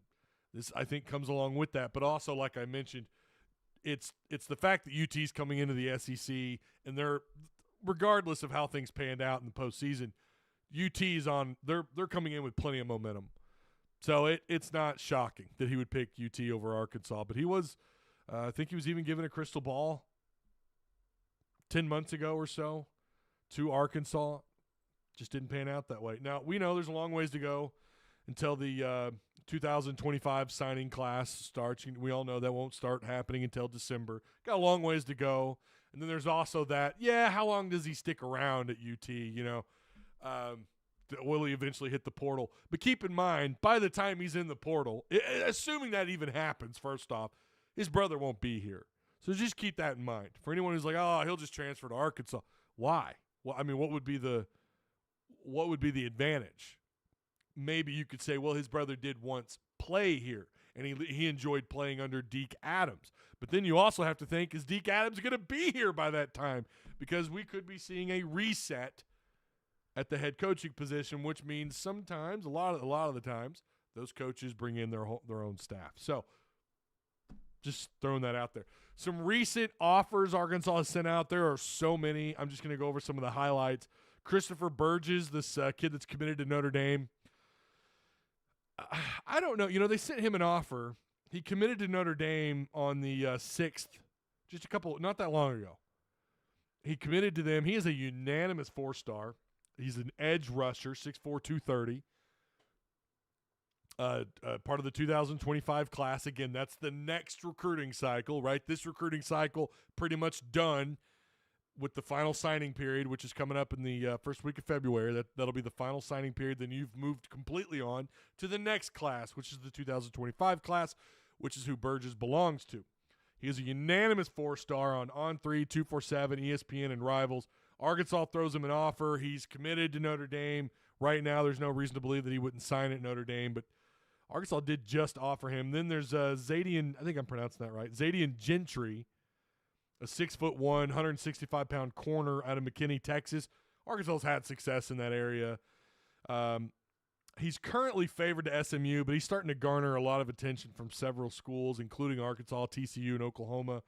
[SPEAKER 1] this I think comes along with that. But also, like I mentioned, it's the fact that UT's coming into the SEC, and they're, regardless of how things panned out in the postseason, UT's on. They're coming in with plenty of momentum. So it's not shocking that he would pick UT over Arkansas. But he was, I think he was even given a crystal ball 10 months ago or so to Arkansas. Just didn't pan out that way. Now, we know there's a long ways to go until the 2025 signing class starts. We all know that won't start happening until December. Got a long ways to go. And then there's also that, how long does he stick around at UT, will he eventually hit the portal? But keep in mind, by the time he's in the portal, assuming that even happens, first off, his brother won't be here. So just keep that in mind. For anyone who's like, he'll just transfer to Arkansas. Why? Well, I mean, what would be the advantage? Maybe you could say, well, his brother did once play here, and he enjoyed playing under Deke Adams. But then you also have to think, is Deke Adams going to be here by that time? Because we could be seeing a reset at the head coaching position, which means sometimes, a lot of the times, those coaches bring in their own staff. So just throwing that out there. Some recent offers Arkansas has sent out. There are so many. I'm just going to go over some of the highlights. Christopher Burgess, this kid that's committed to Notre Dame. I don't know. They sent him an offer. He committed to Notre Dame on the 6th, not that long ago. He committed to them. He is a unanimous 4-star. He's an edge rusher, 6'4", 230. Part of the 2025 class. Again, that's the next recruiting cycle, right? This recruiting cycle pretty much done. with the final signing period, which is coming up in the first week of February. That'll be the final signing period. Then you've moved completely on to the next class, which is the 2025 class, which is who Burgess belongs to. He is a unanimous 4-star on On3, 247, ESPN, and Rivals. Arkansas throws him an offer. He's committed to Notre Dame. Right now, there's no reason to believe that he wouldn't sign at Notre Dame, but Arkansas did just offer him. Then there's Zadian, I think I'm pronouncing that right, Zadian Gentry, a 6'1", 165-pound corner out of McKinney, Texas. Arkansas's had success in that area. He's currently favored to SMU, but he's starting to garner a lot of attention from several schools, including Arkansas, TCU, and Oklahoma.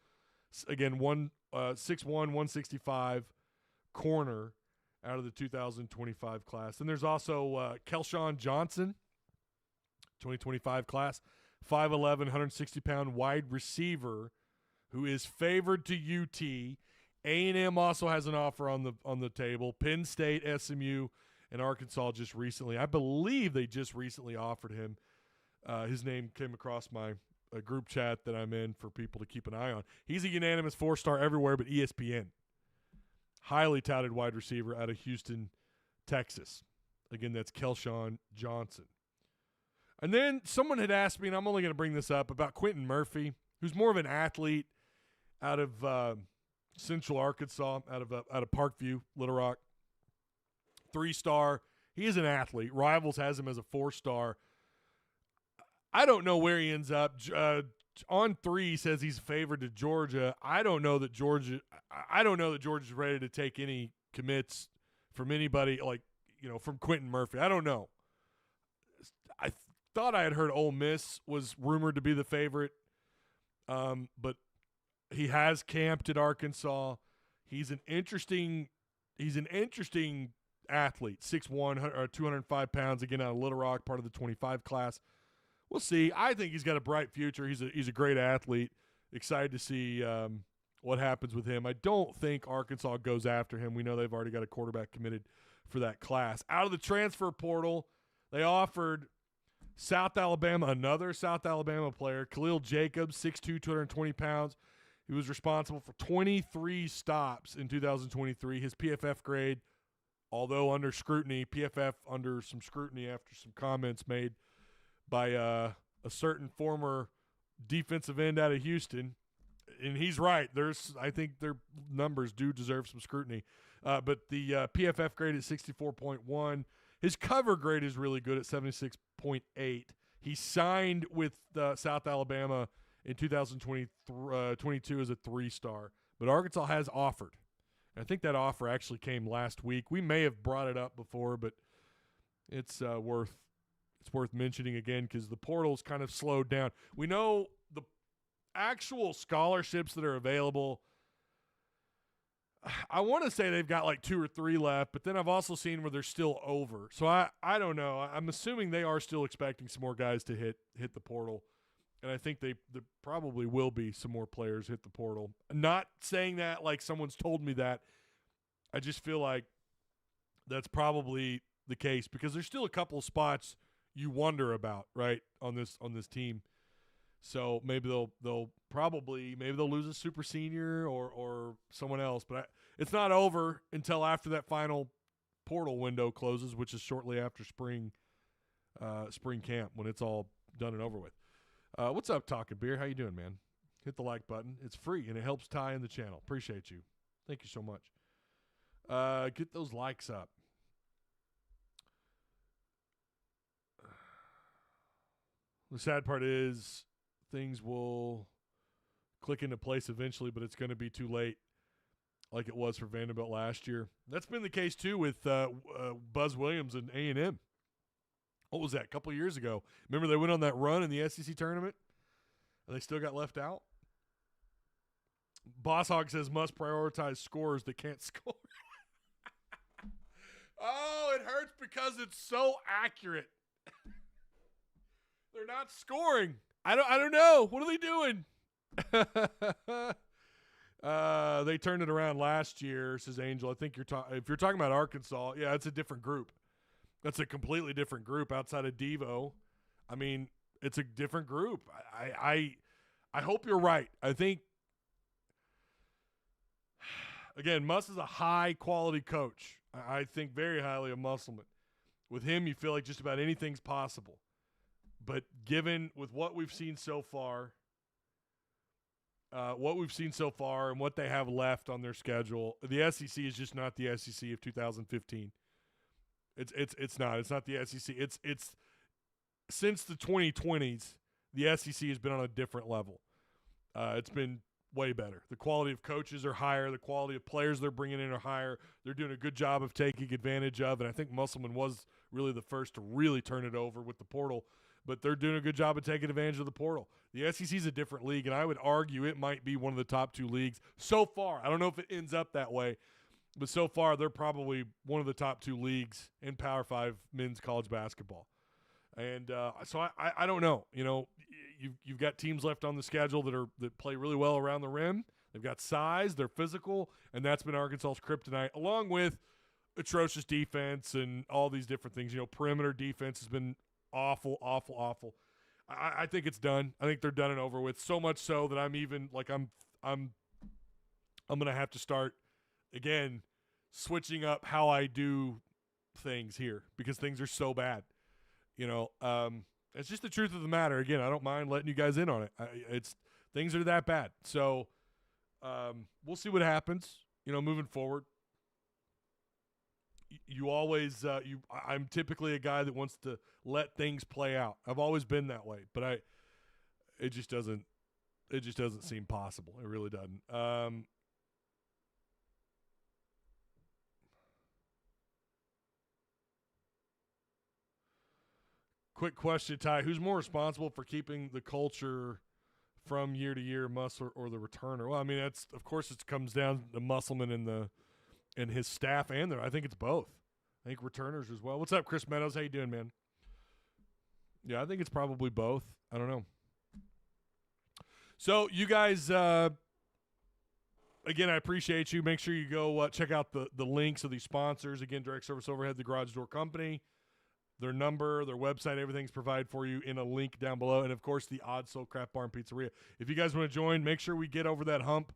[SPEAKER 1] Again, 6'1", 165 corner out of the 2025 class. Then there's also Kelshawn Johnson, 2025 class, 5'11", 160-pound wide receiver who is favored to UT. A&M also has an offer on the table. Penn State, SMU, and Arkansas just recently. I believe they just recently offered him. His name came across my group chat that I'm in for people to keep an eye on. He's a unanimous 4-star everywhere but ESPN. Highly touted wide receiver out of Houston, Texas. Again, that's Kelshawn Johnson. And then someone had asked me, and I'm only going to bring this up, about Quentin Murphy, who's more of an athlete out of Central Arkansas, out of Parkview, Little Rock. 3-star. He is an athlete. Rivals has him as a 4-star. I don't know where he ends up. On3 says he's favored to Georgia. I don't know that Georgia's ready to take any commits from anybody from Quentin Murphy. I don't know. I thought I had heard Ole Miss was rumored to be the favorite, but he has camped at Arkansas. He's an interesting athlete, 6'1", or 205 pounds, again out of Little Rock, part of the 25 class. We'll see. I think he's got a bright future. He's a great athlete. Excited to see what happens with him. I don't think Arkansas goes after him. We know they've already got a quarterback committed for that class. Out of the transfer portal, they offered another South Alabama player, Khalil Jacobs, 6'2", 220 pounds. He was responsible for 23 stops in 2023. His PFF grade, although under scrutiny, PFF under some scrutiny after some comments made by a certain former defensive end out of Houston, and he's right. I think their numbers do deserve some scrutiny. But the PFF grade is 64.1. His cover grade is really good at 76.8. He signed with South Alabama in 2022 as a 3-star. But Arkansas has offered. And I think that offer actually came last week. We may have brought it up before, but it's worth mentioning again because the portal's kind of slowed down. We know the actual scholarships that are available, I want to say they've got like 2 or 3 left, but then I've also seen where they're still over. So I don't know. I'm assuming they are still expecting some more guys to hit the portal. And I think there probably will be some more players hit the portal. Not saying that like someone's told me that. I just feel like that's probably the case because there's still a couple of spots you wonder about, right, on this team. So maybe they'll lose a super senior or someone else, but it's not over until after that final portal window closes, which is shortly after spring camp when it's all done and over with. What's up, Talking Beer? How you doing, man? Hit the like button. It's free and it helps Ty in the channel. Appreciate you. Thank you so much. Get those likes up. The sad part is things will click into place eventually, but it's going to be too late like it was for Vanderbilt last year. That's been the case, too, with Buzz Williams and A&M. What was that, a couple of years ago? Remember they went on that run in the SEC tournament, and they still got left out? Boss Hog says must prioritize scorers that can't score. Oh, it hurts because it's so accurate. They're not scoring. I don't know. What are they doing? They turned it around last year, says Angel. I think if you're talking about Arkansas, yeah, it's a different group. That's a completely different group outside of Devo. I mean, it's a different group. I hope you're right. I think Again, Muss is a high-quality coach. I think very highly of Musselman. With him, you feel like just about anything's possible. But given with what we've seen so far, and what they have left on their schedule, the SEC is just not the SEC of 2015. It's not. It's not the SEC. It's since the 2020s, the SEC has been on a different level. It's been way better. The quality of coaches are higher. The quality of players they're bringing in are higher. They're doing a good job of taking advantage of, and I think Musselman was really the first to really turn it over with the portal, but they're doing a good job of taking advantage of the portal. The SEC is a different league, and I would argue it might be one of the top 2 leagues so far. I don't know if it ends up that way, but so far they're probably one of the top 2 leagues in Power 5 men's college basketball. And so I don't know. You know, you've got teams left on the schedule that play really well around the rim. They've got size, they're physical, and that's been Arkansas's kryptonite, along with atrocious defense and all these different things. You know, perimeter defense has been awful. I think it's done. I think they're done and over with. So much so that I'm even like I'm gonna have to start again switching up how I do things here because things are so bad. You know, it's just the truth of the matter. Again, I don't mind letting you guys in on it. It's things are that bad. So we'll see what happens, you know, moving forward. You always I'm typically a guy that wants to let things play out. I've always been that way, but it just doesn't seem possible. It really doesn't. Quick question, Ty. Who's more responsible for keeping the culture from year to year, Muss or the returner? Well, I mean, that's of course it comes down to Musselman and his staff, and I think it's both. I think returners as well. What's up, Chris Meadows? How you doing, man? Yeah, I think it's probably both. I don't know. So you guys, again, I appreciate you. Make sure you go check out the links of these sponsors. Again, Direct Service Overhead, the Garage Door Company. Their number, their website, everything's provided for you in a link down below. And, of course, the Odd Soul Craft Bar and Pizzeria. If you guys want to join, make sure we get over that hump.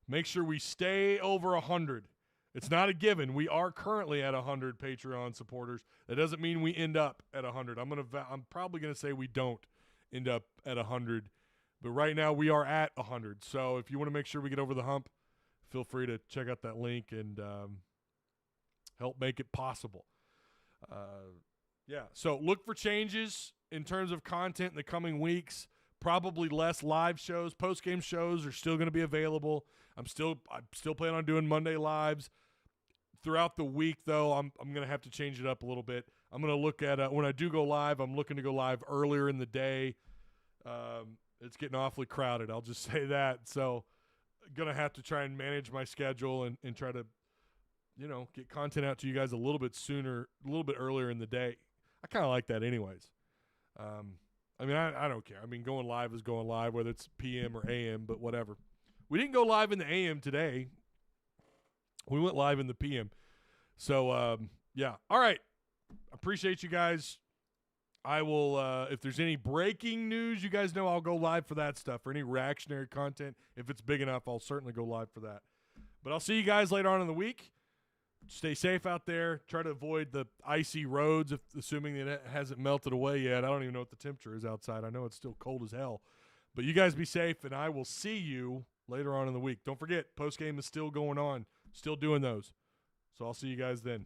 [SPEAKER 1] Make sure we stay over 100. It's not a given. We are currently at 100 Patreon supporters. That doesn't mean we end up at 100. I'm probably going to say we don't end up at 100. But right now we are at 100. So if you want to make sure we get over the hump, feel free to check out that link and help make it possible. Yeah, so look for changes in terms of content in the coming weeks. Probably less live shows. Post-game shows are still going to be available. I'm still planning on doing Monday lives. Throughout the week, though, I'm going to have to change it up a little bit. I'm going to look at when I do go live, I'm looking to go live earlier in the day. It's getting awfully crowded. I'll just say that. So going to have to try and manage my schedule and try to, you know, get content out to you guys a little bit sooner, a little bit earlier in the day. I kind of like that anyways. I mean, I don't care. I mean, going live is going live, whether it's PM or AM, but whatever. We didn't go live in the AM today. We went live in the PM. So, yeah. All right. Appreciate you guys. I will, if there's any breaking news, you guys know I'll go live for that stuff. Or any reactionary content, if it's big enough, I'll certainly go live for that. But I'll see you guys later on in the week. Stay safe out there. Try to avoid the icy roads, assuming that it hasn't melted away yet. I don't even know what the temperature is outside. I know it's still cold as hell. But you guys be safe, and I will see you later on in the week. Don't forget, postgame is still going on. Still doing those. So I'll see you guys then.